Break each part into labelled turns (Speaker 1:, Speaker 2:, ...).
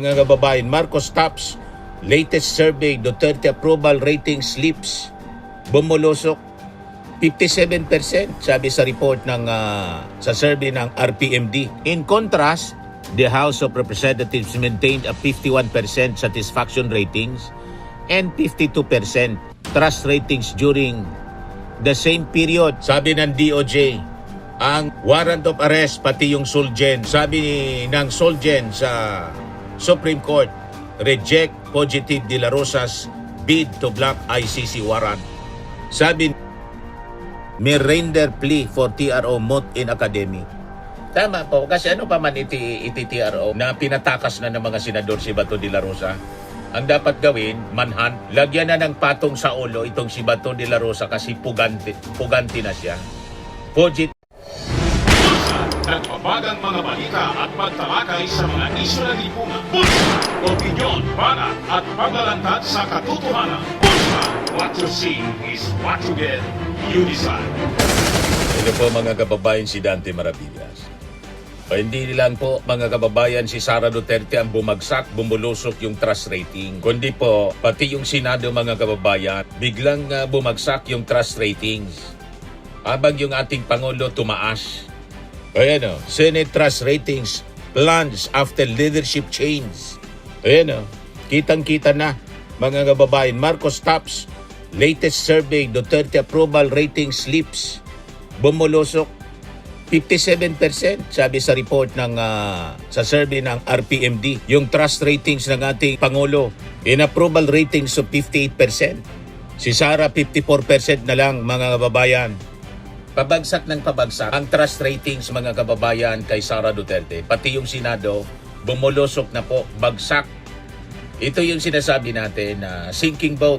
Speaker 1: Mga kababayan, Marcos tops latest survey, Duterte approval rating slips, bumulusok 57% sabi sa report ng sa survey ng RPMD. In contrast, the House of Representatives maintained a 51% satisfaction ratings and 52% trust ratings during the same period. Sabi ng DOJ, ang warrant of arrest pati yung Solgen, sabi ng Solgen sa Supreme Court, reject Fugitive De La Rosa's bid to block ICC warrant. Sabi, may render plea for TRO moot in academy. Tama po, kasi ano pa man iti-TRO na pinatakas na ng mga senador si Bato De La Rosa. Ang dapat gawin, manhunt, lagyan na ng patong sa ulo itong si Bato De La Rosa kasi puganti na siya. Fugitive.
Speaker 2: Nagbabagang mga balita at pagtalakay sa mga isyu ng lipunan. Bulsa! Opinyon, banat at paglalantad sa katotohanan. Bulsa! What you see is what you get. You decide.
Speaker 1: Ito po mga kababayan, si Dante Maravillas. O hindi lang po mga kababayan si Sara Duterte ang bumagsak, bumulusok yung trust rating. Kundi po pati yung Senado mga kababayan, biglang bumagsak yung trust ratings. Habang yung ating Pangulo tumaas. Ayan o, Senate trust ratings plunge after leadership change. Ayan o, kitang-kita na mga kababayan. Marcos tops latest survey, Duterte approval rating slips, bumulusok 57% sabi sa report ng sa survey ng RPMD. Yung trust ratings ng ating Pangulo, in approval ratings of 58%. Si Sara 54% na lang mga kababayan. Pabagsak ng pabagsak ang trust ratings mga kababayan kay Sara Duterte. Pati yung Senado, bumulusok na po, bagsak. Ito yung sinasabi natin na sinking boat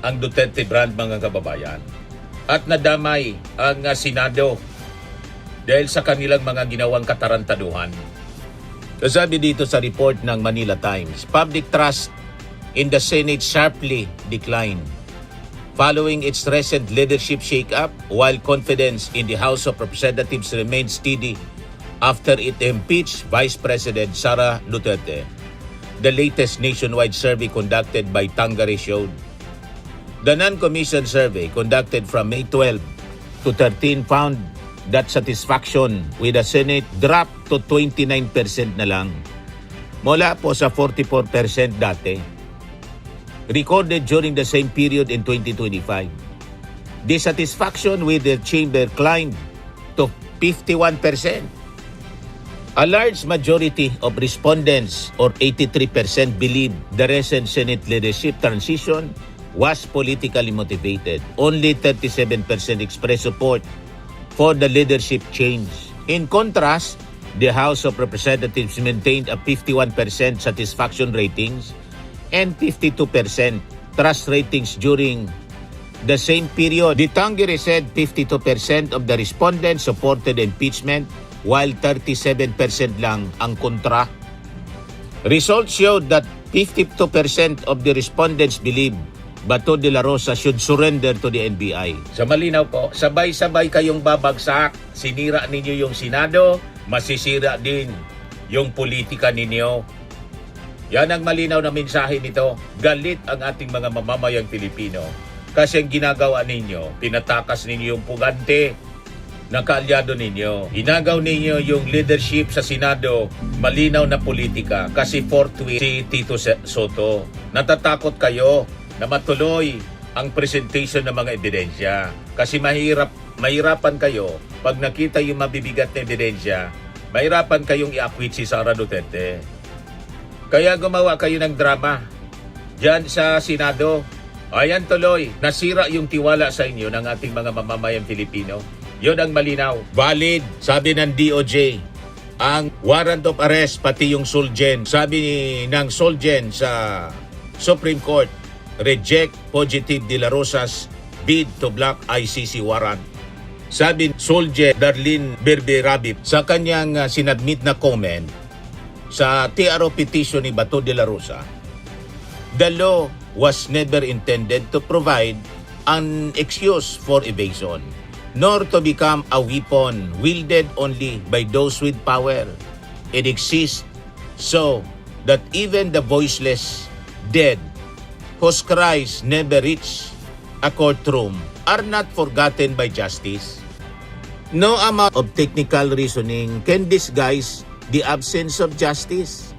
Speaker 1: ang Duterte brand mga kababayan. At nadamay ang Senado dahil sa kanilang mga ginawang katarantaduhan. Sabi dito sa report ng Manila Times, public trust in the Senate sharply declined following its recent leadership shake-up, while confidence in the House of Representatives remained steady after it impeached Vice President Sara Duterte. The latest nationwide survey conducted by Tangari showed the non-commissioned survey conducted from May 12 to 13 found that satisfaction with the Senate dropped to 29% na lang. Mula po sa 44% dati. Recorded during the same period in 2025. Dissatisfaction with the chamber climbed to 51%. A large majority of respondents, or 83%, believe the recent Senate leadership transition was politically motivated. Only 37% expressed support for the leadership change. In contrast, the House of Representatives maintained a 51% satisfaction ratings and 52% trust ratings during the same period. The Tangere said 52% of the respondents supported impeachment while 37% lang ang kontra. Results showed that 52% of the respondents believe Bato de la Rosa should surrender to the NBI. Sa malinaw po, sabay-sabay kayong babagsak. Sinira ninyo yung Senado, masisira din yung politika ninyo. Yan ang malinaw na mensahe nito. Galit ang ating mga mamamayang Pilipino kasi ang ginagawa ninyo, pinatakas ninyo yung pugante na kaalyado ninyo. Inagaw ninyo yung leadership sa Senado, malinaw na politika kasi forthwith si Tito Soto. Natatakot kayo na matuloy ang presentation ng mga ebidensya kasi mahirapan kayo pag nakita yung mabibigat na ebidensya, mahirapan kayong i-acquit si Sara Duterte. Kaya gumawa kayo ng drama diyan sa Senado. Ayan tuloy, nasira yung tiwala sa inyo ng ating mga mamamayang Pilipino. Yun ang malinaw. Valid, sabi ng DOJ, ang warrant of arrest pati yung Solgen. Sabi ng Solgen sa Supreme Court, reject Fugitive De La Rosa's bid to block ICC warrant. Sabi Solgen Darlene Berberabip sa kanyang sinadmit na comment sa TRO petition ni Bato de la Rosa, the law was never intended to provide an excuse for evasion, nor to become a weapon wielded only by those with power. It exists so that even the voiceless dead whose cries never reach a courtroom are not forgotten by justice. No amount of technical reasoning can disguise the absence of justice.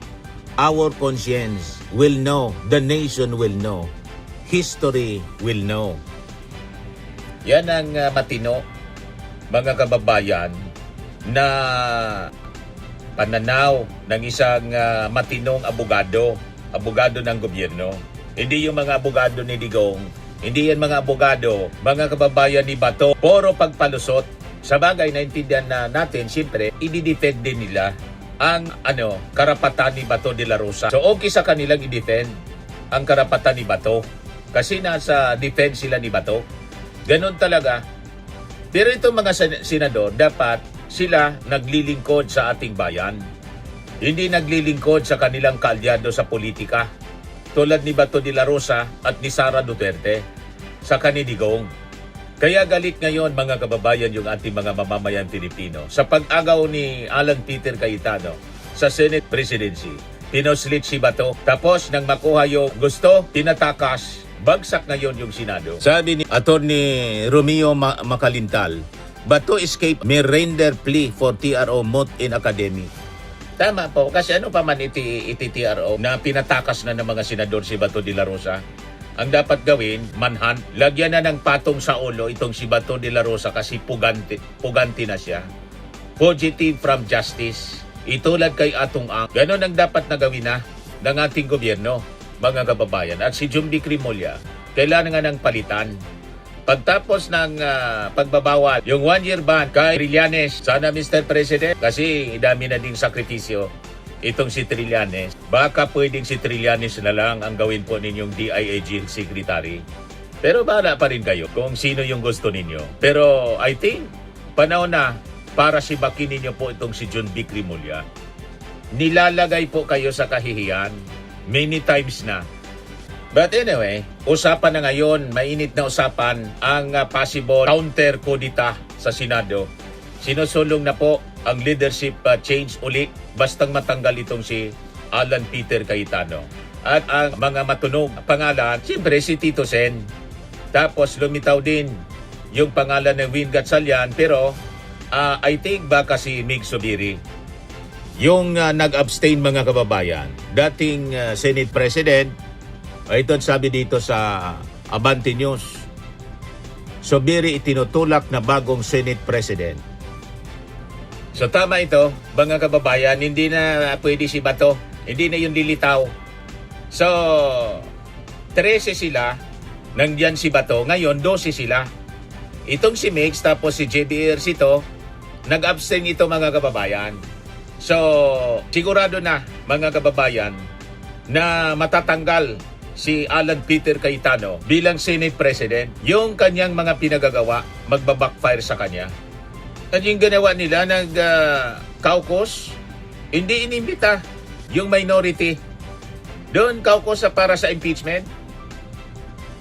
Speaker 1: Our conscience will know, the nation will know, history will know. Yan ang matino, mga kababayan, na pananaw ng isang matinong abogado ng gobyerno. Hindi yung mga abogado ni Digong, hindi yan mga abogado, mga kababayan ni Bato, puro pagpalusot. Sa bagay, naintindihan na natin, siyempre, i-defend din nila ang karapatan ni Bato de la Rosa. So okay sa kanilang i-defend ang karapatan ni Bato kasi nasa defense sila ni Bato. Ganon talaga. Pero itong mga senador, dapat sila naglilingkod sa ating bayan. Hindi naglilingkod sa kanilang kaalyado sa politika. Tulad ni Bato de la Rosa at ni Sara Duterte sa kanidigong. Kaya galit ngayon mga kababayan yung ating mga mamamayan Pilipino sa pag-agaw ni Alan Peter Cayetano sa Senate Presidency. Pinoslit si Bato, tapos nang makuha yung gusto, tinatakas, bagsak ngayon yung Senado. Sabi ni Attorney Romeo Macalintal, Bato escape may render plea for TRO moot in academy. Tama po, kasi ano pa man iti-TRO na pinatakas na ng mga senador si Bato de la Rosa. Ang dapat gawin, manhunt, lagyan na ng patong sa ulo itong si Bato de la Rosa kasi puganti na siya. Fugitive from justice. Itulad kay Atong Ang. Ganon ang dapat na gawin na ng ating gobyerno, mga kababayan. At si Jumbi Crimolya, kailangan nga ng palitan. Pagtapos ng pagbabawal, yung 1-year ban kay Trillanes, sana Mr. President, kasi dami na ding sakripisyo itong si Trillanes. Baka pwedeng si Trillanes na lang ang gawin po ninyong DIAG Secretary. Pero bahala pa rin kayo kung sino yung gusto ninyo. Pero I think, panahon na para sibakin ninyo po itong si John B. Crimolya. Nilalagay po kayo sa kahihiyan many times na. But anyway, usapan na ngayon, mainit na usapan ang possible counter kudita sa Senado. Sinusulong na po ang leadership change uli bastang matanggal itong si Alan Peter Cayetano. At ang mga matunog pangalan, siyempre si Tito Sen. Tapos lumitaw din yung pangalan ng Win Gatchalian, pero I think baka si Mig Zubiri. Yung nag-abstain mga kababayan, dating Senate President, ito sabi dito sa Abante News, Zubiri itinutulak na bagong Senate President. So tama ito, mga kababayan, hindi na pwede si Bato, hindi na yung lilitaw. So, 13 sila, nandyan si Bato, ngayon 12 sila. Itong si Mix, tapos si JB Ercito, nag-abstain ito mga kababayan. So, sigurado na mga kababayan na matatanggal si Alan Peter Cayetano bilang Senate President. Yung kanyang mga pinagagawa, magbabackfire sa kanya. At yung ginawa nila, nag-caucus, hindi inimbita yung minority. Doon caucus para sa impeachment.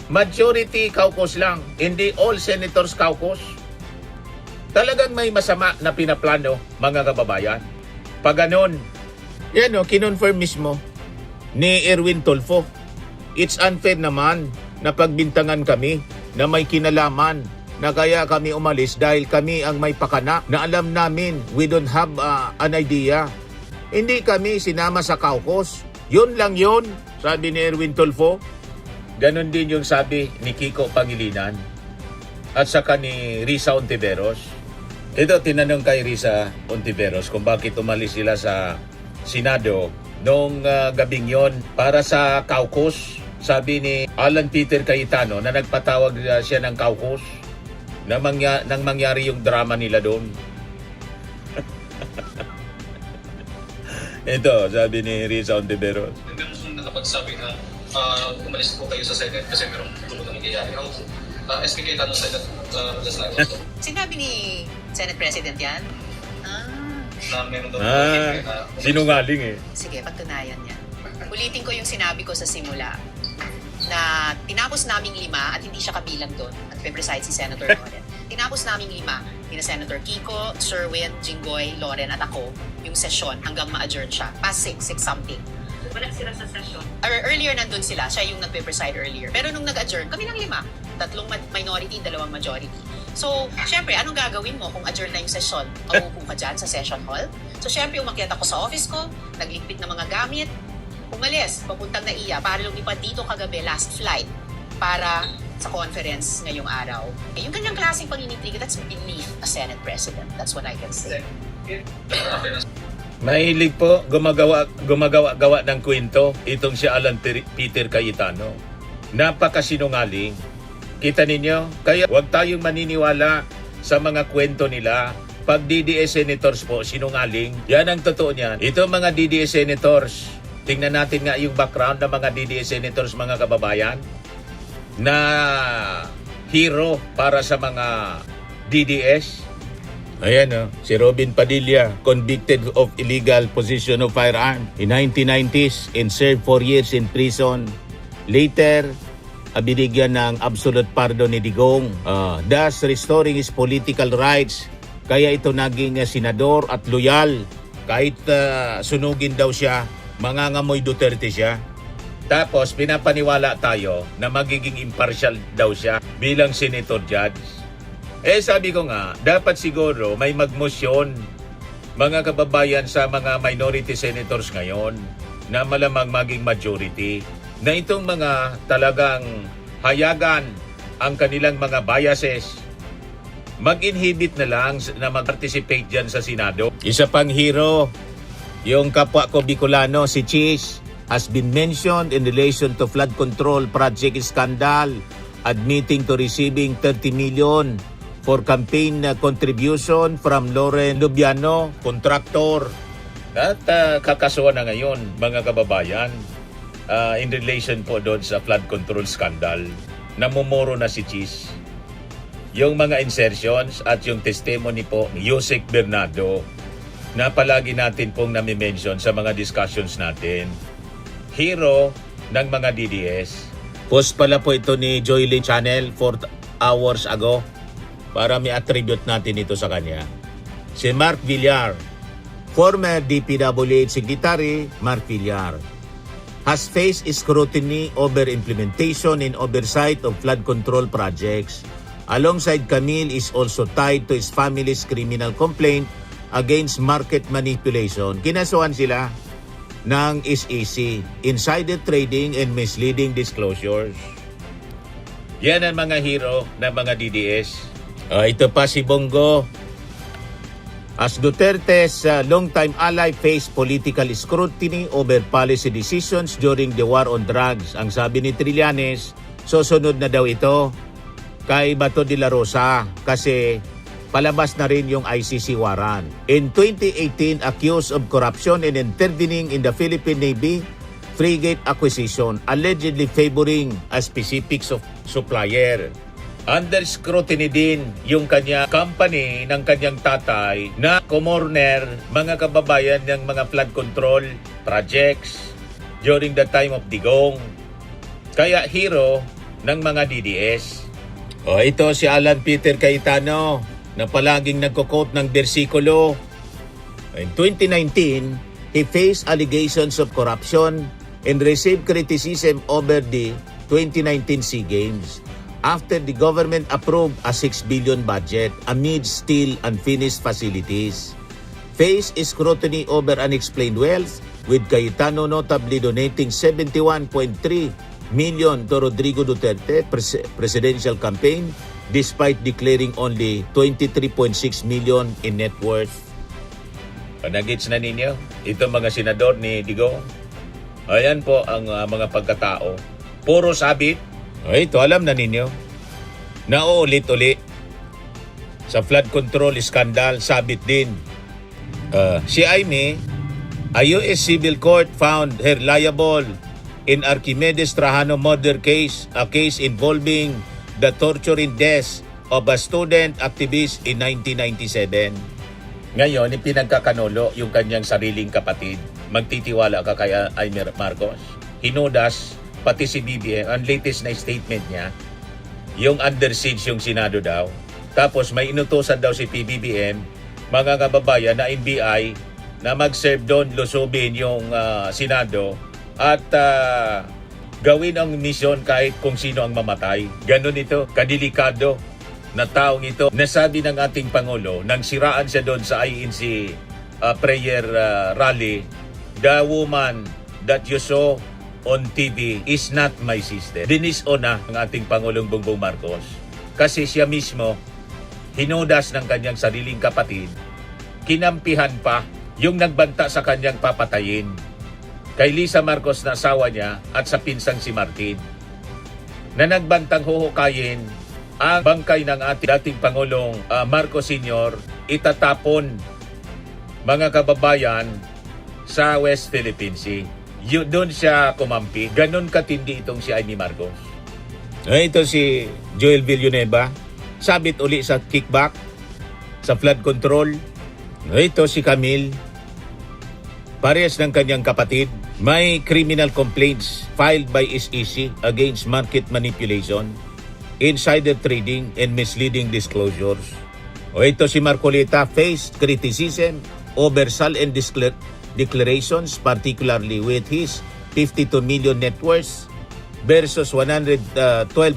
Speaker 1: Majority caucus lang, hindi all senators caucus. Talagang may masama na pinaplano, mga kababayan. Pag ganon, yan o, kinonfirm mismo ni Erwin Tulfo. It's unfair naman na pagbintangan kami na may kinalaman na kaya kami umalis dahil kami ang may pakana na alam namin we don't have an idea. Hindi kami sinama sa caucus. Yun lang yun, sabi ni Erwin Tulfo. Ganon din yung sabi ni Kiko Pangilinan at saka ni Risa Ontiveros. Ito, tinanong kay Risa Ontiveros kung bakit umalis sila sa Senado noong gabing yon para sa caucus. Sabi ni Alan Peter Cayetano na nagpatawag siya ng caucus nang mangyari yung drama nila doon. Ito, sabi ni Risa Ontiveros.
Speaker 3: Hindi mo nakapagsabi na umalis po kayo sa Senate kasi merong tulog na nangyayari. SK Cayetano Senate legislative.
Speaker 4: Sinabi ni Senate President yan?
Speaker 3: Na meron daw
Speaker 1: Sinungaling eh.
Speaker 4: Sige, pagtunayan niya. Ulitin ko yung sinabi ko sa simula na tinapos naming 5 at hindi siya kabilang doon at preside si Senator Loren. Tinapos naming 5, ni Senator Kiko, Sherwin, Jinggoy, Loren at ako yung session hanggang ma-adjourn siya. Past 6 something.
Speaker 5: wala sila sa session.
Speaker 4: Earlier nandun sila, siya yung nagpe-preside earlier. Pero nung nag-adjourn, kami lang 5. 3 minority, 2 majority. So, syempre, anong gagawin mo kung adjourn na yung session? Mauupo ka dyan sa session hall? So, syempre, umakyat ako sa office ko, nagligpit ng mga gamit, umalis, papuntang NAIA para lumipad dito kagabi, last flight, para sa conference ngayong araw. Yung kanyang klaseng panginitig, that's beneath a Senate President. That's what I can say.
Speaker 1: Mahilig po gumagawa ng kwento itong si Alan Peter Cayetano. Napakasinungaling. Kita ninyo? Kaya huwag tayong maniniwala sa mga kwento nila. Pag DDS senators po, sinungaling. Yan ang totoo niyan. Ito mga DDS senators. Tingnan natin nga yung background ng mga DDS senators, mga kababayan, na hero para sa mga DDS. Ayan si Robin Padilla, convicted of illegal possession of firearm in 1990s and served 4 years in prison. Later, binigyan ng absolute pardon ni Digong, thus restoring his political rights. Kaya ito naging senador at loyal. Kahit sunugin daw siya, mangangamoy Duterte siya. Tapos pinapaniwala tayo na magiging impartial daw siya bilang senator judge. Sabi ko nga, dapat siguro may magmosyon, mga kababayan, sa mga minority senators ngayon na malamang maging majority, na itong mga talagang hayagan ang kanilang mga biases, mag-inhibit na lang na mag-participate dyan sa Senado. Isa pang hero, yung kapwa ko Bicolano, si Cheese, has been mentioned in relation to flood control project scandal, admitting to receiving 30 million for campaign contribution from Loren Lubiano, contractor. At kakasuhan na ngayon, mga kababayan, in relation po doon sa flood control scandal. Namumuro na si Cheese. Yung mga insertions at yung testimony po ni Yusek Bernardo na palagi natin pong nami-mention sa mga discussions natin. Hero ng mga DDS. Post pala po ito ni Joylyn Channel 4 hours ago para may attribute natin ito sa kanya. Si Mark Villar, former DPWH Secretary Mark Villar, has faced scrutiny over implementation and oversight of flood control projects. Alongside Camille is also tied to his family's criminal complaint against market manipulation. Kinasuhan sila ng SEC, insider trading and misleading disclosures. Yan ang mga hero ng mga DDS. Ito pa si Bongo. As Duterte's longtime ally faced political scrutiny over policy decisions during the war on drugs. Ang sabi ni Trillanes, susunod na daw ito kay Bato de la Rosa kasi palabas na rin yung ICC warrant. In 2018, accused of corruption and intervening in the Philippine Navy frigate acquisition, allegedly favoring a specific supplier. Under scrutiny din yung kanya company ng kanyang tatay na kumorner, mga kababayan, ng mga flood control projects during the time of Digong. Kaya hero ng mga DDS. Ito si Alan Peter Cayetano na palaging nagko-quote ng bersikulo. In 2019, he faced allegations of corruption and received criticism over the 2019 SEA Games after the government approved a 6 billion budget amid still unfinished facilities. Faced scrutiny over unexplained wealth, with Cayetano notably donating 71.3 million to Rodrigo Duterte presidential campaign despite declaring only 23.6 million in net worth. Panagits na ninyo, ito mga senador ni Digong. Ayan po ang mga pagkatao. Puro sabit. Ito alam na ninyo. Nauulit-ulit. Sa flood control scandal, sabit din. Si Aimee, a US civil court found her liable in Archimedes Trajano murder case, a case involving the torture and death of a student activist in 1997. Ngayon, ipinagkakanulo yung kanyang sariling kapatid. Magtitiwala ka kay Aimee Marcos? Hinudas, pati si BBM, ang latest na statement niya, yung under siege yung Senado daw. Tapos may inutusan daw si PBBM, mga kababayan na NBI, na mag-serve doon, lusubin yung Senado at gawin ang misyon kahit kung sino ang mamatay. Ganon ito, kadelikado na taong ito. Nasabi ng ating Pangulo, nang siraan siya doon sa INC prayer rally, the woman that you saw on TV is not my sister. Dinisown na ang ating Pangulong Bongbong Marcos kasi siya mismo hinudas ng kanyang sariling kapatid, kinampihan pa yung nagbanta sa kanyang papatayin kay Lisa Marcos na asawa niya at sa pinsang si Martin, na nagbantang huhukayin ang bangkay ng ating dating Pangulong Marcos Sr. itatapon, mga kababayan, sa West Philippine Sea. Doon siya kumampi. Ganon katindi itong si Amy Marcos. Ito si Joel Villanueva, sabit uli sa kickback, sa flood control. Ito si Camille, parehas ng kanyang kapatid. May criminal complaints filed by SEC against market manipulation, insider trading, and misleading disclosures. Ito si Marcolita faced criticism over and declarations, particularly with his 52 million net worth versus 112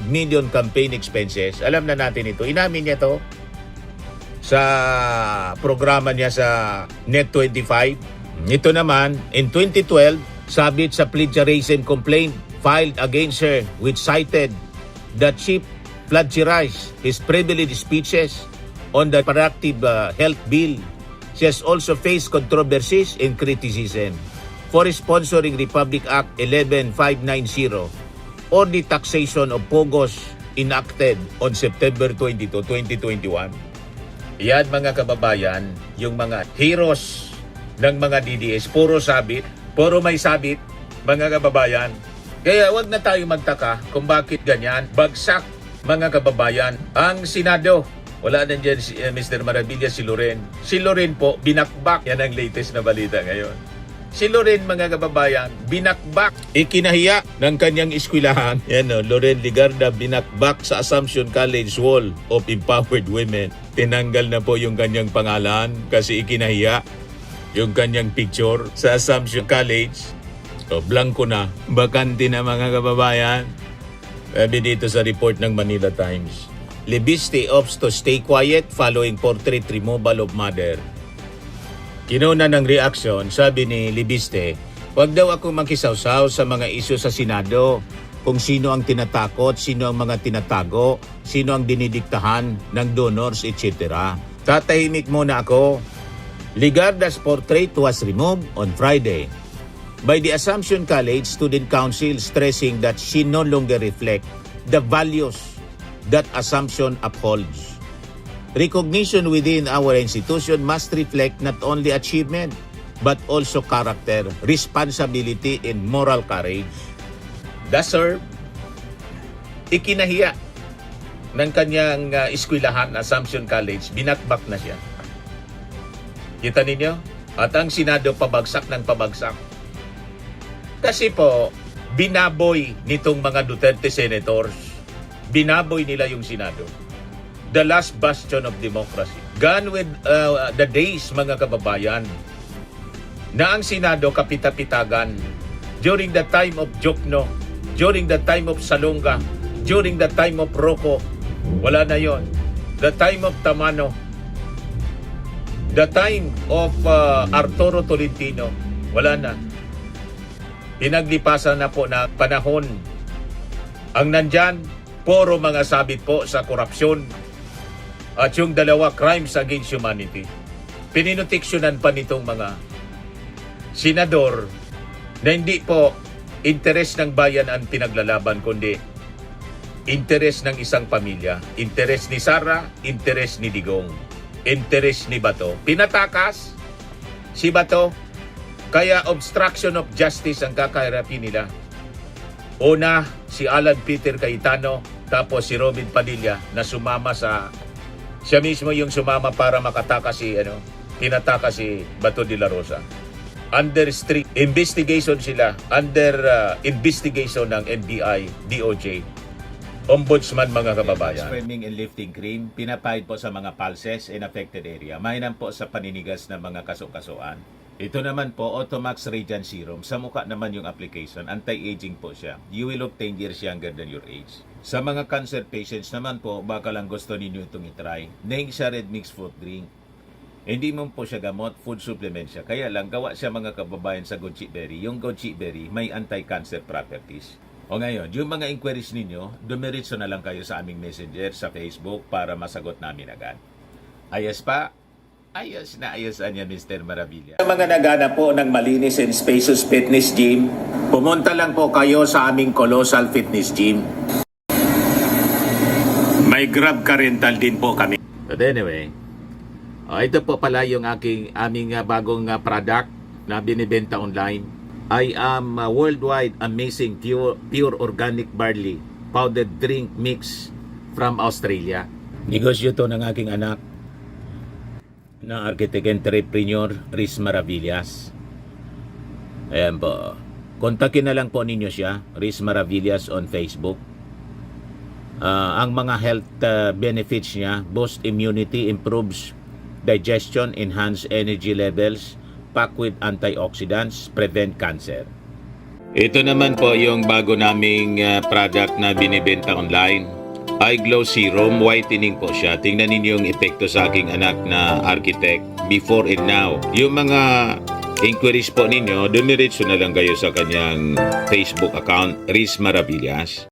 Speaker 1: million campaign expenses. Alam na natin ito. Inamin niya to sa programa niya sa Net25. Ito naman, in 2012, sabit sa plagiarism complaint filed against her which cited that she plagiarized his privileged speeches on the Proactive Health Bill. She has also faced controversies and criticism for sponsoring Republic Act 11590 or the taxation of POGOs enacted on September 22, 2021. Yan mga kababayan, yung mga heroes ng mga DDS, puro sabit, puro may sabit, mga kababayan. Kaya wag na tayo magtaka kung bakit ganyan. Bagsak, mga kababayan, ang Senado. Wala na dyan si Mr. Maravilla, si Loren. Si Loren po, binakbak. Yan ang latest na balita ngayon. Si Loren, mga kababayan, binakbak. Ikinahiya ng kanyang eskwelahan. Yan o, Loren Ligarda binakbak sa Assumption College Wall of Empowered Women. Tinanggal na po yung kanyang pangalan kasi ikinahiya yung kanyang picture sa Assumption College. O, blanco na. Bakante na, mga kababayan. Sabi dito sa report ng Manila Times. Libiste opts to stay quiet following portrait removal of mother. Kinuna ng reaksyon, sabi ni Libiste, wag daw ako makisawsaw sa mga isyu sa Senado, kung sino ang tinatakot, sino ang mga tinatago, sino ang dinidiktahan ng donors, etc. Tatahimik muna ako. Ligarda's portrait was removed on Friday by the Assumption College Student Council, stressing that she no longer reflects the values that Assumption upholds. Recognition within our institution must reflect not only achievement, but also character, responsibility, and moral courage. Thus, sir, ikinahiya ng kanyang eskwelahan, Assumption College, binakbak na siya. Kita ninyo? At ang Senado pabagsak ng pabagsak. Kasi po, binaboy nitong mga Duterte senators. Binaboy nila yung Senado. The last bastion of democracy. Gone with the days, mga kababayan, na ang Senado kapita-pitagan during the time of Jokno, during the time of Salonga, during the time of Rocco. Wala na yon. The time of Tamano, the time of Arturo Tolentino, wala na. Pinaglipasan na po na panahon. Ang nandyan, puro mga sabit po sa korupsyon at yung dalawa, crimes against humanity. Pininutiksyonan pa nitong mga senador na hindi po interes ng bayan ang pinaglalaban, kundi interes ng isang pamilya. Interes ni Sara, interes ni Digong, interes ni Bato. Pinatakas si Bato, kaya obstruction of justice ang kakaharapin nila. Una, si Alan Peter Cayetano, tapos si Robin Padilla na sumama sa... Siya mismo yung sumama para makataka si, tinataka si Bato de la Rosa. Under strict investigation sila, under investigation ng NBI, DOJ, Ombudsman, mga kababayan. Swimming and lifting cream, pinapahid po sa mga pulses in affected area. Mainam po sa paninigas ng mga kaso-kasuan. Ito naman po, Automax Radiant Serum. Sa mukha naman yung application. Anti-aging po siya. You will look 10 years younger than your age. Sa mga cancer patients naman po, baka lang gusto ninyo itong itry. Neng siya red mixed fruit drink. Hindi mo po siya gamot, food supplement siya. Kaya lang, gawa siya mga kababayan sa goji berry. Yung goji berry may anti-cancer properties. O ngayon, yung mga inquiries ninyo, dumiritso na lang kayo sa aming messenger sa Facebook para masagot namin agad. Ayos pa? Ayos na ayos niya, Mr. Maravilla. Sa mga nagana po ng malinis and spacious fitness gym, pumunta lang po kayo sa aming Colossal Fitness Gym. May Grab car rental din po kami. But anyway, ito po pala yung aming bagong product na binibenta online. I am worldwide amazing pure organic barley powdered drink mix from Australia. Negosyo to ng aking anak na architect entrepreneur Riz Maravillas. Ayan po. Kontakin na lang po ninyo siya, Riz Maravillas on Facebook. Ang mga health benefits niya, boost immunity, improves digestion, enhance energy levels, packed with antioxidants, prevent cancer. Ito naman po yung bago naming product na binibenta online. Eye Glow Serum, whitening po siya. Tingnan ninyo yung epekto sa aking anak na architect before and now. Yung mga inquiries po ninyo, dumiretso na lang kayo sa kanyang Facebook account, Riz Maravillas.